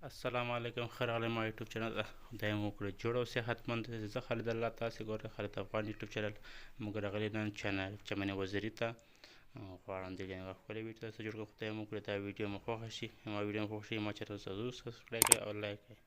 السلام علیکم، ښه راغلی ما یوټیوب چینل ته. خدای مو وکړي جوړ او صحتمند. زه خالد الله، تاسې ګورئ خالد افغان یوټیوب چینل. موږ راغلي نن چمن وزیري ته. غواړم دې جانب ښکلې ویډیو تاسو جوړ کړم. خدای مو وکړي دا ویډیو مو خوښه شي. ما ویډیو مو خوښ شي ما چینل ته ضرور سبسکرایب کړئ او لایک کړئ.